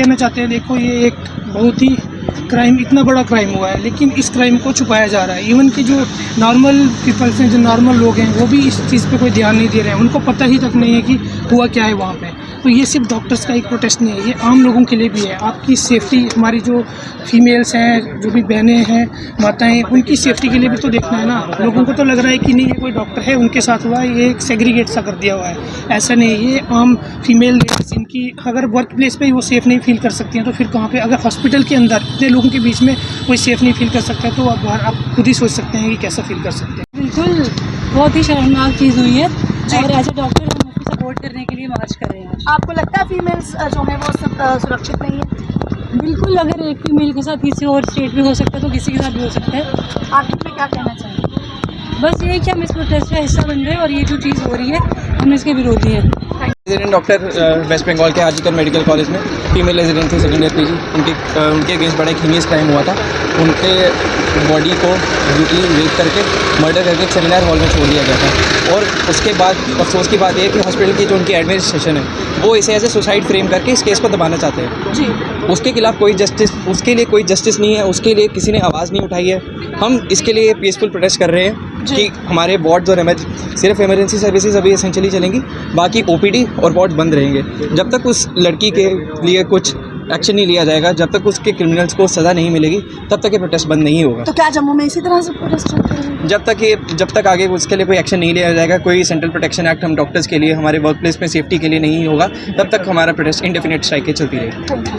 कहना चाहते हैं, देखो ये एक बहुत ही क्राइम, इतना बड़ा क्राइम हुआ है, लेकिन इस क्राइम को छुपाया जा रहा है। इवन कि जो नॉर्मल पीपल्स हैं, जो नॉर्मल लोग हैं, वो भी इस चीज़ पे कोई ध्यान नहीं दे रहे हैं। उनको पता ही तक नहीं है कि हुआ क्या है वहाँ पे। तो ये सिर्फ डॉक्टर्स का एक प्रोटेस्ट नहीं है, ये आम लोगों के लिए भी है। आपकी सेफ्टी, हमारी जो फीमेल्स हैं, जो भी बहनें हैं, माताएं, उनकी सेफ्टी के लिए भी तो देखना है ना। लोगों को तो लग रहा है कि नहीं ये कोई डॉक्टर है उनके साथ हुआ है, ये एक सेग्रीगेट सा कर दिया हुआ है। ऐसा नहीं, ये आम फीमेल लेडीज, इनकी अगर वर्क प्लेस पर ही वो सेफ़ नहीं फील कर सकती हैं तो फिर कहाँ पर? अगर हॉस्पिटल के अंदर इतने लोगों के बीच में कोई सेफ़ नहीं फील कर सकता है तो आप बाहर आप खुद ही सोच सकते हैं कि कैसा फील कर सकते हैं। बिल्कुल, बहुत ही शर्मनाक चीज़ हुई है और एज ए डॉक्टर हम उसको सपोर्ट करने के लिए मार्च कर रहे हैं। आपको लगता है फीमेल्स जो है वो सब सुरक्षित नहीं है? बिल्कुल, अगर एक फीमेल के साथ किसी और स्टेट में हो सकता है तो किसी के साथ भी हो सकता है। आखिर में क्या कहना चाहिए? बस यही कि हम इस प्रोटेस्ट का हिस्सा बन रहे हैं और ये जो चीज़ हो रही है हम इसके विरोधी हैं। रेजिडेंट डॉक्टर वेस्ट बंगाल के आर्जिकल मेडिकल कॉलेज में फीमेल रेजिडेंट थे, सेकेंड ईयर पीजी। उनके अगेंस्ट बड़ा एक हीनियस क्राइम हुआ था। उनके बॉडी को ब्रूटली रेप करके मर्डर करके एक सेमिनार हॉल में छोड़ दिया गया था। और उसके बाद अफसोस की बात यह है कि हॉस्पिटल की जो उनकी एडमिनिस्ट्रेशन है वो इसे एज ए सुसाइड फ्रेम करके इस केस को दबाना चाहते हैं जी। उसके खिलाफ कोई जस्टिस, उसके लिए कोई जस्टिस नहीं है, उसके लिए किसी ने आवाज़ नहीं उठाई है। हम इसके लिए पीसफुल प्रोटेस्ट कर रहे हैं कि हमारे वार्ड्स और सिर्फ इमरजेंसी सर्विसेज अभी एसेंशियली चलेंगी, बाकी ओपीडी और वार्ड बंद रहेंगे। जब तक उस लड़की के लिए कुछ एक्शन नहीं लिया जाएगा, जब तक उसके क्रिमिनल्स को सज़ा नहीं मिलेगी, तब तक ये प्रोटेस्ट बंद नहीं होगा। तो क्या जम्मू में इसी तरह से प्रोटेस्ट चलते रहेंगे? जब तक आगे उसके लिए कोई एक्शन नहीं लिया जाएगा, कोई सेंट्रल प्रोटेक्शन एक्ट हम डॉक्टर्स के लिए, हमारे वर्क प्लेस में सेफ्टी के लिए नहीं होगा, तब तक हमारा प्रोटेस्ट इंडेफिनिट स्ट्राइक चलती रहेगी।